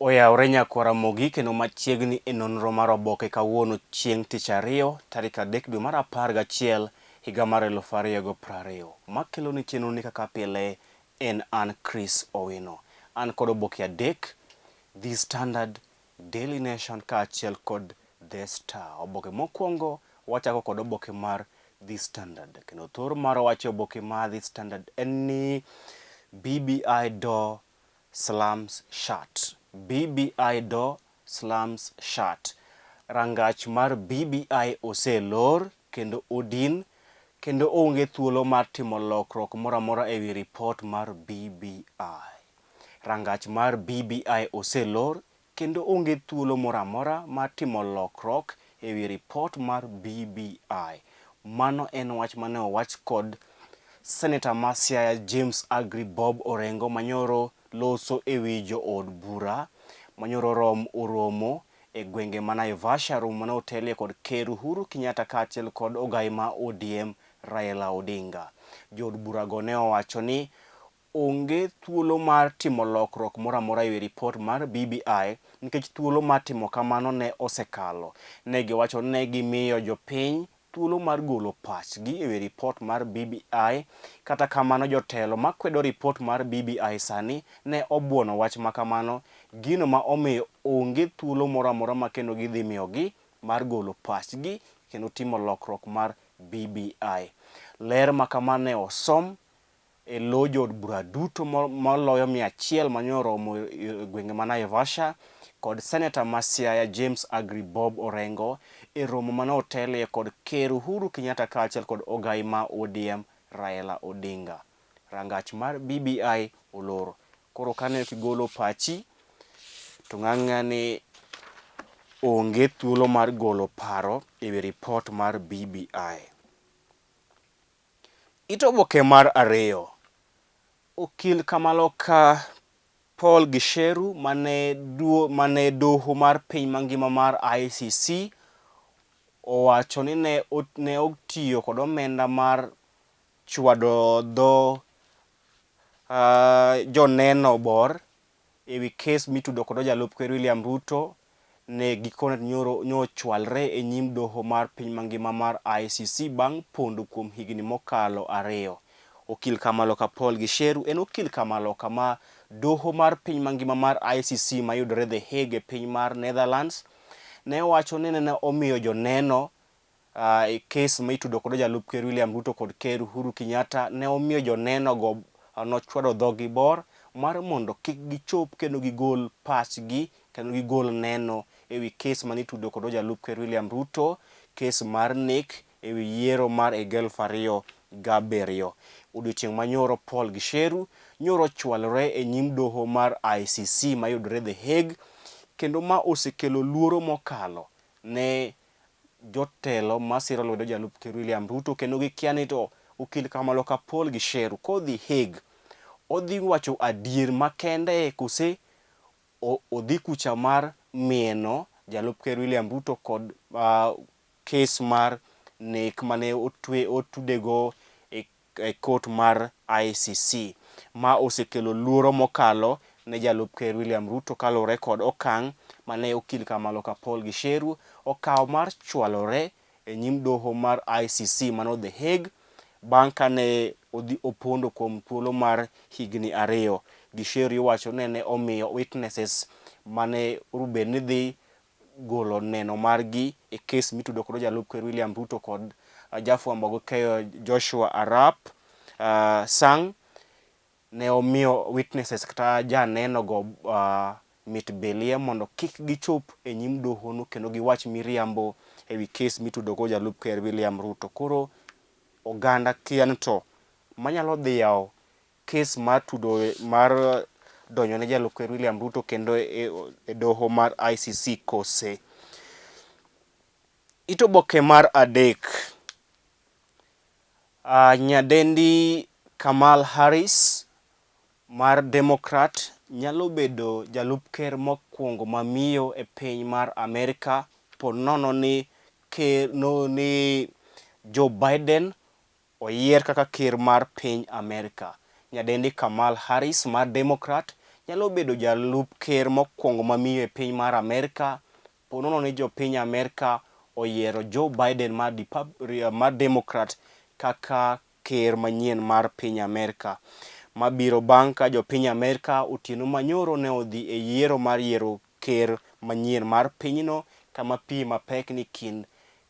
Oyawre nyakwara mogik kendo machiegni e nonro mar oboke kawuono chieng' tich ariyo tarik 3 dwe mar 11 higa mar 2020. Makelo ni chenro ni kaka pile en an Chris Owino. An kod oboke 3: The Standard, Daily Nation kaachiel kod The Star. Oboke mokwongo wachako kod oboke mar The Standard. Kendo thor mar wache oboke mar The Standard en ni BBI door slums shut. BBI door slums shut. Rangach mar BBI oselor kendo odin kendo onge thuolo mar timo lokruok moro amora ewi ripot mar BBI. Rangach mar BBI oselor kendo onge thuolo moro amora mar timo lokruok ewi ripot mar BBI. Mano en wach mane owach kod Senator ma Siaya James Aggrey Bob Orengo manyoro loso ewi jo od bura manyoro oromo e gwenge ma Naivasha, romo mane otelie kod Ker Uhuru Kenyatta kaachiel kod ogai ma ODM Raila Odinga. Jo od bura go ne owacho ni onge thuolo mar timo lokruok moro amora ewi ripot mar BBI nikech thuolo mar timo kamano ne osekalo. Ne giwacho ni ne gimiyo jopiny thuolo mar golo pachgi ewi ripot mar BBI. Kata kamano jotelo makwedo ripot mar BBI sani ne obuono wach makamano, gino ma omiyo onge thuolo moro amora ma kendo gidhi miyogi mar golo pachgi kendo timo lokruok mar BBI. Ler makamano ne osom e lo jo od bura duto moloyo 100 mane oromo e gwenge ma Naivasha kod Senator ma Siaya James Aggrey Bob Orengo e romo mane otelie kod Ker Uhuru Kenyatta kaachiel kod ogai ma ODM Raila Odinga. Rangach mar BBI olor. Koro kane kigolo pachi to ng'ani onge thuolo mar golo paro ewi ripot mar BBI. Ito oboke mar 2. Okil Kamaloka Paul Gisheru mane doho mar piny mangima mar ICC owacho ni ne otiyo kod omenda mar chwado dho joneno bor ewi kes mitudo kod jalup ker William Ruto ne gikone nyochwalre e nyim doho mar piny mangima mar ICC bang' pondo kuom higni mokalo 2. Okil Kamaloka Paul Gisheru en okil Kamaloka ma doho mar piny mangima mar ICC mayudore The Hague e piny mar Netherlands ne owacho ni ne omiyo joneno e kes ma itudo kod jalup ker William Ruto kod Ker Uhuru Kenyatta, ne omiyo joneno go nochwado dhogi bor mar mondo kik gichop kendo gigol pachgi kendo gigol neno ewi kes ma itudo kod jalup ker William Ruto, kes mar nek ewi yiero mar 2007. Odiochieng' manyoro Paul Gisheru nyoro chwalore e nyim doho mar ICC mayudore The Hague kendo ma osekelo luoro mokalo ne jotelo masiro lwedo jalup ker William Ruto kendo gikia ni to okil Kamaloka Paul Gisheru kodhi Hague odhi wacho adier makende kose odhi kucha mar mieno jalup ker William Ruto kod kes mar nek mane otudego e court mar ICC. Ma osekelo luoro mokalo ne jalup ker William Ruto kalore kod okang' mane okil Kamaloka Paul Gisheru okaw mar chwalore e nyim doho mar ICC mano The Hague bang' kane odhi opondo kuom thuolo mar higni 2. Gisheru iwacho ne omiyo witnesses mane orubed ni dhi golo neno margi e kes mitudo kod jalup ker William Ruto kod jafwambo go keyo Joshua Arap Sang ne omiyo witnesses kata janeno go mit belie mondo kik gichop e nyim doho no kendo giwach miriambo ewi kes mitudo kod jalup ker William Ruto. Koro oganda kia ni to manyalo dhi yawo kes mar donjo ne jalup ker William Ruto kendo e doho mar ICC kose. Ito oboke mar 3. Nyadendi Kamala Harris mar Democrat nyalo bedo jalup ker mokwongo mamiyo e piny mar Amerika po nono ni Joe Biden oyier kaka ker mar piny Amerika. Nyadendi Kamala Harris mar Democrat nyalo bedo jalup ker mokwongo mamiyo e piny mar Amerka. Ponono ni jopiny Amerka oyiero Joe Biden mar Democrat kaka ker manyien mar piny Amerka. Mabiro bang' ka jopiny Amerka otieno manyoro ne odhi e yiero mar yiero ker manyien mar pinyno, kama piem mapek ni kind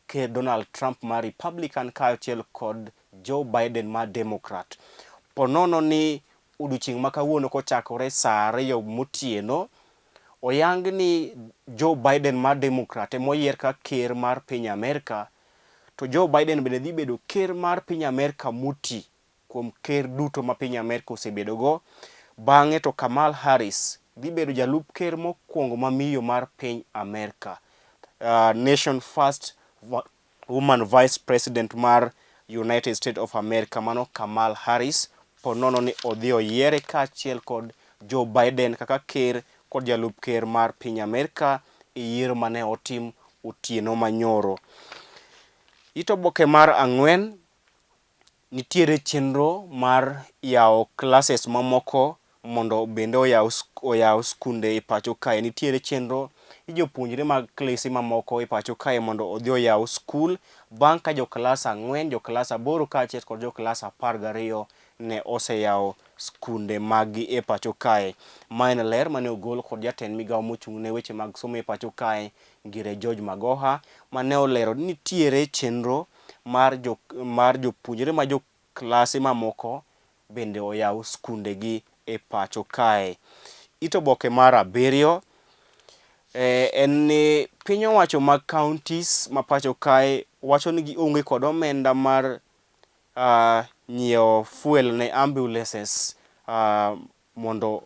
ker Donald Trump mar Republican kaachiel kod Joe Biden mar Democrat. Ponono ni odiochieng' ma kawuono kochakore saa 2 motieno, oyang ni Joe Biden mar Democrat emoyier ka ker mar piny Amerka, to Joe Biden bende dhi bedo ker mar piny Amerka muti kuom ker duto ma piny Amerka osebedogo. Bang'e to Kamala Harris dhi bedo jalup ker mokwongo mamiyo mar piny Amerka, nation first woman vice president mar United States of America, mano Kamala Harris. Ponono ni odhi oyiere kaachiel kod Joe Biden kaka ker kod jalup ker mar piny Amerka e yiero mane otim otieno manyoro. Oboke mar 4, nitiere chenro mar yawo classes mamoko mondo bende oyaw skunde e pacho kae. Nitiere chenro ni jopuonjre mag klese mamoko e pacho kae mondo odhi oyaw skul bang' ka jo klas 4, jo klas 8 kaachiel kod jo klas 12 ne oseyawo skunde maggi e pacho kae. Ma en ler mane ogol kod jatend migawo mochung' ne weche mag somo e pacho kae, Ngire George Magoha, mane olero ni nitiere chenro mar jopuonjre ma jo klase mamoko bende oyaw skundegi e pacho kae. Oboke mar 7 en ni piny owacho mag counties ma pacho kae wacho ni gionge kod omenda mar nyiewo fuel ne ambulances mondo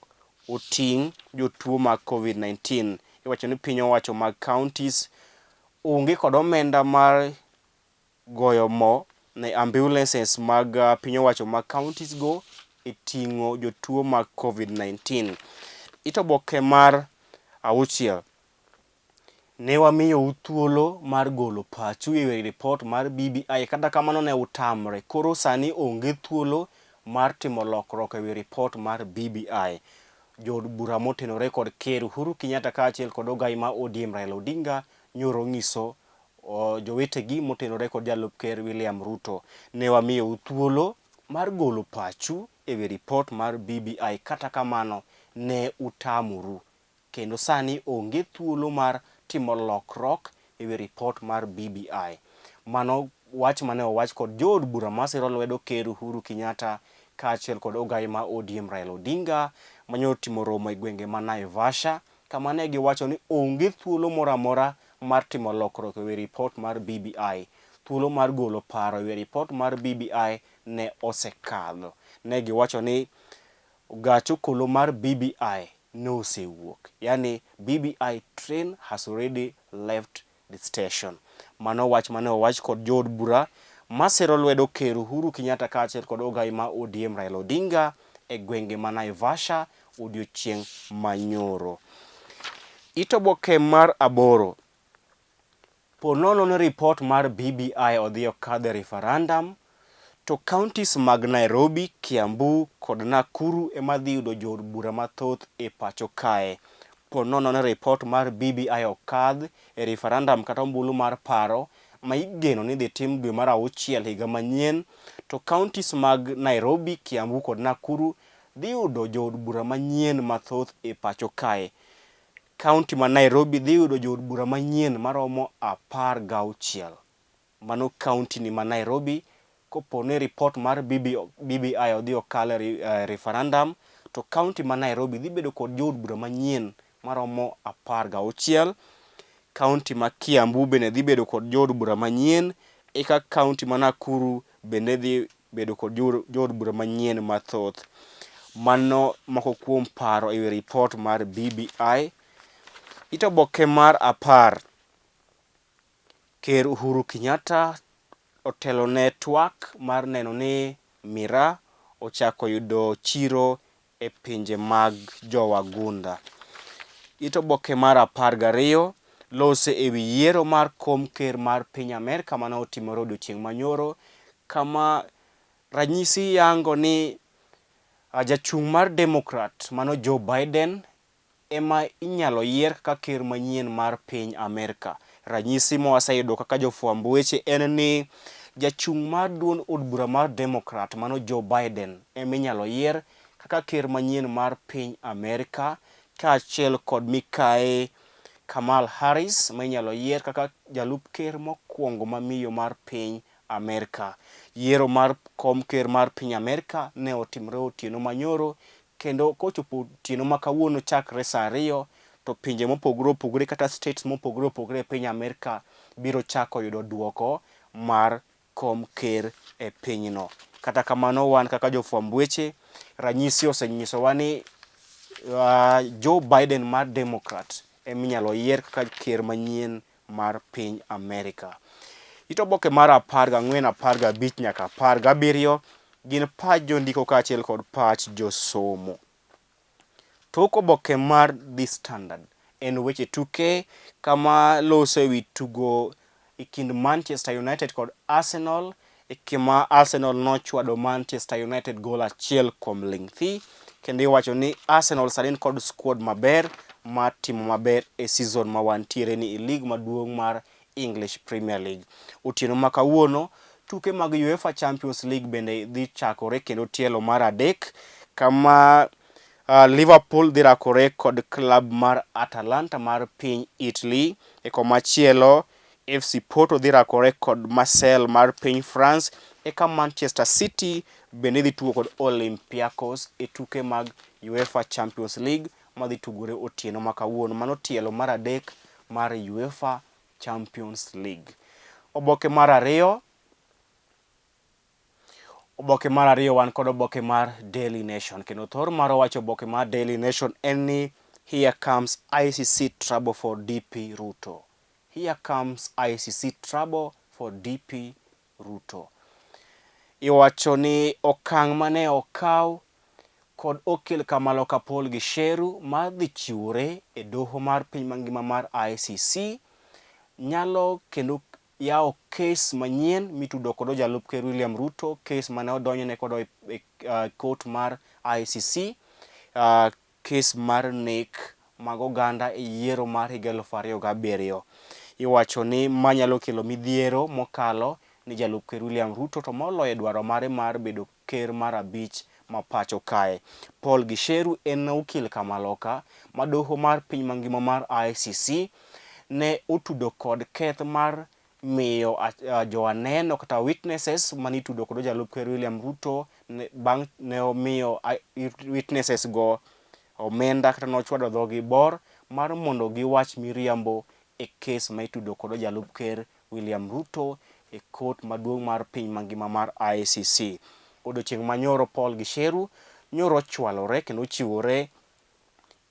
oting' jotuo mag COVID-19. Iwacho ni piny owacho mag counties onge kod omenda mar goyo mo ne ambulances mag piny owacho mag counties go e ting'o jotuo mag COVID-19. Oboke mar 6, ne wamiyou thuolo mar golo pachu e wi ripot mar BBI, kata kamano ne utamre. Koro sani onge thuolo mar timo lokruok e wi ripot mar BBI. Jood bura motenore kod ker Uhuru Kenyatta kaachiel kod ogai ma ODM Raila Odinga nyoro ng'iso jowetegi motenore kod jalup ker William Ruto. Ne wamiyou thuolo mar golo pachu e wi ripot mar BBI, kata kamano ne utamoru. Kendo sani onge thuolo mar timo lokruok e wi ripot mar BBI. Mano wach mane owach kod jood bura masiro lwedo ker Uhuru Kenyatta kaachiel kod ogai ma ODM Raila Odinga manyo timo romo e gwenge ma Naivasha, kama ne giwacho ni onge thuolo moro amora mar timo lokruok e wi ripot mar BBI. Thuolo mar golo paro e wi ripot mar BBI ne osekadho. Ne giwacho ni gach okolo mar BBI ne osewuok, yani BBI train has already left the station. Mano wach mane owach kod jood bura masiro lwedo ker Uhuru Kenyatta kaachiel kod ogai ma ODM Raila Odinga e gwenge ma Naivasha odiochieng' manyoro. Oboke mar 8, ponono ni ripot mar BBI odhi okadho e referendum, to counties mag Nairobi, Kiambu kod Nakuru ema dhi yudo jood bura mathoth e pacho kae. Ponono ni ripot mar BBI okadh e referendum kata ombulu mar paro ma igeno ni dhi tim dwe mar 6 higa manyien, to counties mag Nairobi, Kiambu kod Nakuru dhi yudo jood bura manyien mathoth e pacho kae. County ma Nairobi dhi yudo jood bura manyien maromo 16. Mano county ni ma Nairobi. Kopo ni ripot mar BBI odhi okalo referendum, to county ma Nairobi dhi bedo kod jood bura manyien maromo 16. County ma Kiambu bende dhi bedo kod jood bura manyien, eka county ma Nakuru bende dhi bedo kod jood bura manyien mathoth. Mano moko kuom paro e wi ripot mar BBI. Oboke mar 10, ker Uhuru Kenyatta otelo ne twak mar neno ni miraa ochako yudo chiro e pinje mag jowagunda. Oboke mar 12, lose e wi yiero mar kom ker mar piny Amerka mane otimore odiochieng' manyoro, kama ranyisi yango ni Jachung' mar Democrat mano Joe Biden ema inyalo yier kaka ker manyien mar piny Amerka. Ranyisi mwaseyudo kaka jofwamb weche en ni jachung' mar duond od bura mar Democrat mano Joe Biden ema inyalo yier kaka ker manyien mar piny Amerka, kaachiel kod mikae Kamala Harris ma inyalo yier kaka jalup ker mokwongo mamiyo mar piny Amerka. Yiero mar kom ker mar piny Amerka ne otimre otieno manyoro, kendo kochopo otieno ma kawuono chakre saa 2 to pinje mopogore opogore kata states mopogore opogore e piny Amerka biro chako yudo duoko mar kom ker e pinyno. Kata kamano, wan kaka jofwamb weche, ranyisi osenyisowa ni Joe Biden mar Democrat eminyalo yier kaka ker manyien mar piny Amerka. It oboke mar 14, 15 nyaka 17 gin pach jondiko kaachiel kod pach josomo. Tok oboke mar The Standard en weche tuke kama lose ewi tugo e kind Manchester United kod Arsenal, e kama Arsenal nochwado Manchester United gol 1 kuom ling thi, kendo iwacho ni Arsenal sani kod squad maber mar timo maber e season ma wantiere ni e lig maduong' mar English Premier League. Otieno ma kawuono tuke mag UEFA Champions League bende dhi chakore kendo tielo mar 3 kama Liverpool dhi rakore kod klab mar Atalanta mar piny Italy, e komachielo FC Porto dhi rakore kod Marseille mar piny France, eka Manchester City bende dhi tugo kod Olympiacos e tuke mag UEFA Champions League madhi tugore otieno ma kawuono. Mano tielo mar 3 mar UEFA Champions League. Oboke mar ariyo wan kod oboke mar Daily Nation, kendo thor mar wacho oboke mar Daily Nation en ni here comes ICC trouble for DP Ruto. Here comes ICC trouble for DP Ruto. Iwacho ni okang' mane okaw kod okil Kamaloka Paul Gisheru mar dhi chiwore e doho mar piny mangima mar ICC nyalo kendo yawo kes manyien mitudo kod jalup ker William Ruto, kes mane odonjne kod e court mar ICC, kes mar nek mag oganda e yiero mar higa 2007. Iwacho ni manyalo kelo midhiero mokalo ni jalup ker William Ruto, to moloyo dwaro mare mar bedo ker mar 5 ma pacho kae. Paul Gisheru en okil Kamaloka ma doho mar piny mangima mar ICC ne otudo kod keth mar miyo joaneno kata witnesses manitudo kod jalup ker William Ruto bang' ne omiyo witnesses go omenda kata nochwado dhogi bor mar mondo giwach miriambo e kes ma itudo kod jalup ker William Ruto e court maduong' mar piny mangima mar ICC. Odiochieng' manyoro Paul Gisheru nyoro chwalore kendo chiwore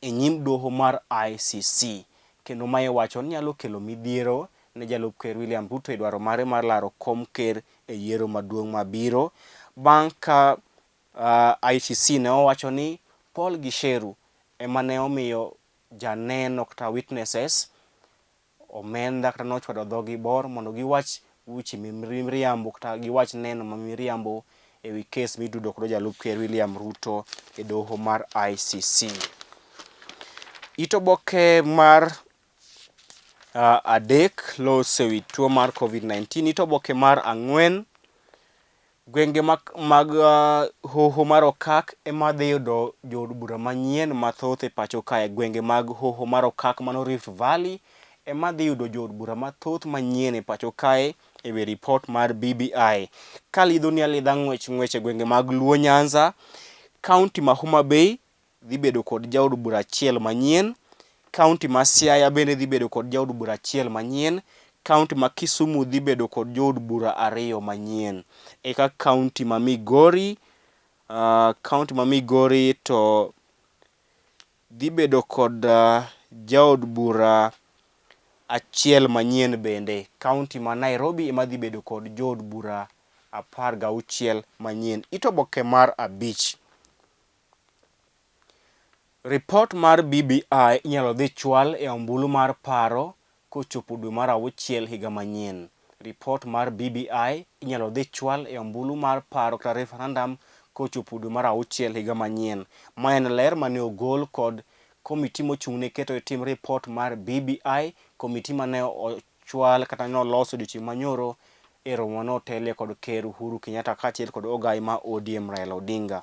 e nyim doho mar ICC, kendo mae wacho ni nyalo kelo midhiero ne jalup ker William Ruto e dwaro mare mar laro kom ker e yiero maduong' mabiro, bang' ka ICC ne owacho ni Paul Gisheru ema ne omiyo janeno kata witnesses omenda kata nochwado dhogi bor mondo giwach weche miriambo kata giwach neno ma miriambo e wi kes mitudo kod jalup ker William Ruto e doho mar ICC. Itoboke mar adek lose wi tuo mar COVID-19. Itoboke mar 4 gwenge mag hoho mar okak ema dhi yudo jood bura manyien mathoth e pacho kae. Gwenge mag hoho mar okak mano Rift Valley ema dhi yudo jood bura mathoth manyien e pacho kae e wi report mar BBI. Kalidho ni alidha ng'wech e gwenge mag Luo Nyanza, kaunti ma Homa Bay dhi bedo kod jaod bura achiel manyien, kaunti ma Siaya bende dhi bedo kod jaod bura achiel manyien, kaunti ma Kisumu dhi bedo kod jood bura 2 manyien. Eka kaunti ma Migori to dhi bedo kod jaod bura achiel manyien bende. Kaunti ma Nairobi ema dhi bedo kod jood bura 16 manyien. Itoboke mar 5 report mar BBI inyalo dhi chwal e ombulu mar paro kochopo dwe mar 6 higa manyien. Report mar BBI inyalo dhi chwal e ombulu mar paro kata referendum kochopo dwe mar auchiel higa manyien. Ma en ler mane ogol kod komiti mochung'ne keto tim ripot mar BBI, komiti mane ochwal kata ne oloso odiochieng' manyoro e romo mane otelie kod Ker Uhuru Kenyatta kaachiel kod ogai ma ODM Raila Odinga.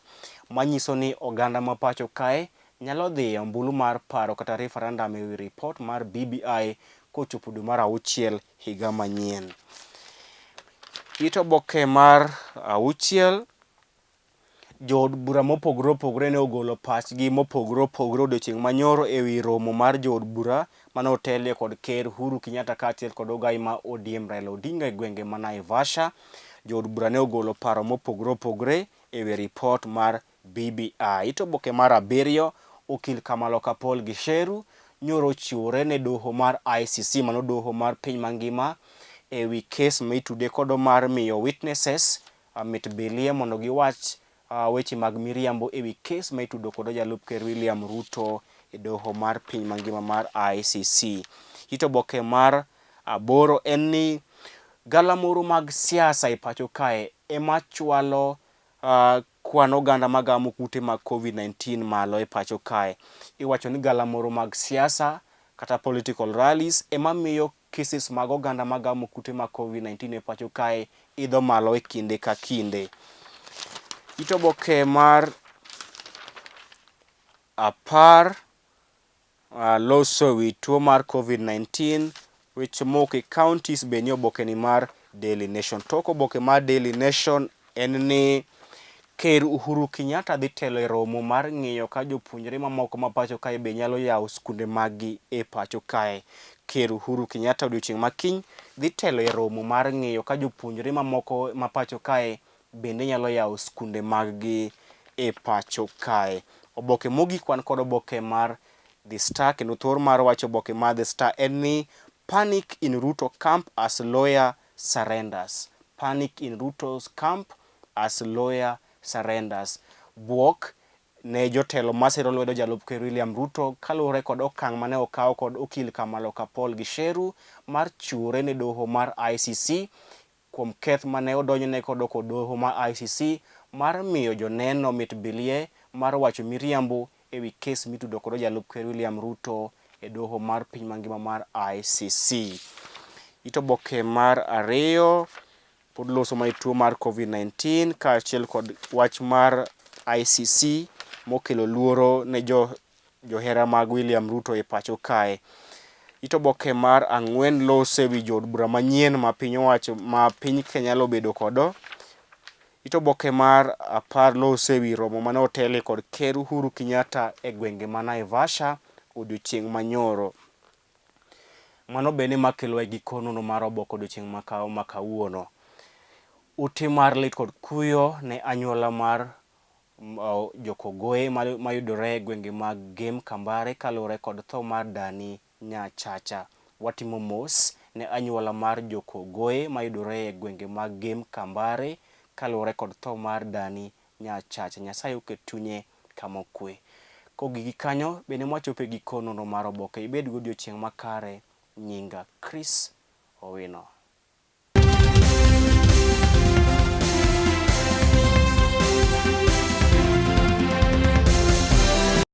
Manyiso ni oganda ma pacho kae nyalo dhi e ombulu mar paro kata referendum ewi ripot mar BBI kochopo dwe mar auchiel higa manyien. It oboke mar auchiel, jood bura mopogore opogore ne ogolo pachgi mopogore opogore odiochieng' manyoro ewi romo mar jood bura mane otelie kod Ker Uhuru Kenyatta kaachiel kod ogai ma ODM Raila Odinga e gwenge ma Naivasha. Jood bura ne ogolo paro mopogore opogore ewi ripot mar BBI. It oboke mar 7, okil Kamalo Kapol Gisheru nyoro ochiwore ne doho mar ICC, mano doho mar piny mangima, ewi kes mitude kod mar miyo witnesses mit bilie mondo giwach weche mag miriambo ewi kes mitudo kod jalup Ker William Ruto e doho mar piny mangima mar ICC. It oboke mar 8 en ni galamoro mag siasa e pacho kae ema chwalo kwan oganda magamo kute mag COVID-19 malo e pacho kae. Iwacho ni galamoro mag siasa kata political rallies ema miyo cases mag oganda magamo kute mag COVID-19 e pacho kae idho malo e kinde ka kinde. It oboke mar 10 loso ewi tuo mar COVID-19 weche moko e counties be ni oboke ni mar Daily Nation. Tok oboke mar Daily Nation en ni Ker Uhuru Kenyatta dhi telo e romo mar ng'iyo ka jopuonjre mamoko ma pacho kae be nyalo yawo skunde maggi e pacho kae. Ker Uhuru Kenyatta odiochieng' makiny dhi telo e romo mar ng'iyo ka jopuonjre mamoko ma pacho kae bende nyalo yawo skunde maggi e pacho kae. Oboke mogik wan kod oboke mar The Star, kendo thor mar wacho oboke mar The Star en ni panic in Ruto camp as lawyer surrenders. Panic in Ruto's camp as lawyer surrenders. Buok ne jotelo masiro lwedo jalup Ker William Ruto kaluwore kod okang' mane okaw kod okil Kamalo Kapol Gisheru mar chiwore ne doho mar ICC kuom keth mane odonjne kod doho mar ICC mar miyo joneno mit bilie mar wacho miriambo ewi kes mitudo kod jalup Ker William Ruto e doho mar piny mangima mar ICC. It oboke mar 2 pod loso mai tuo mar COVID-19 kaachiel kod wach mar ICC mokelo luoro ne johera mag William Ruto e pacho kae. It oboke mar 4 loso ewi jood bura manyien ma piny owacho ma piny Kenya lobedo kodo. It oboke mar 10 loso ewi romo mane otelie kod Ker Uhuru Kenyatta e gwenge ma Naivasha odiochieng' manyoro. Mano bende makelo e gikono mar oboke odiochieng' ma kawuono. Ute mar lit kod kuyo ne anyuola mar Jokogoye mayudore e gwenge mag Game Kambare kaluwore kod tho mar Dani Nyachacha. Watimo mos ne anyuola mar Jokogoye mayudore e gwenge mag Game Kambare kaluwore kod tho mar Dani Nyachacha. Nyasaye oket chunye kama okwe. Kogiki kanyo bende mwachopo e gikono mar oboke. Ibed godiochieng' makare. Nyinga Chris Owino.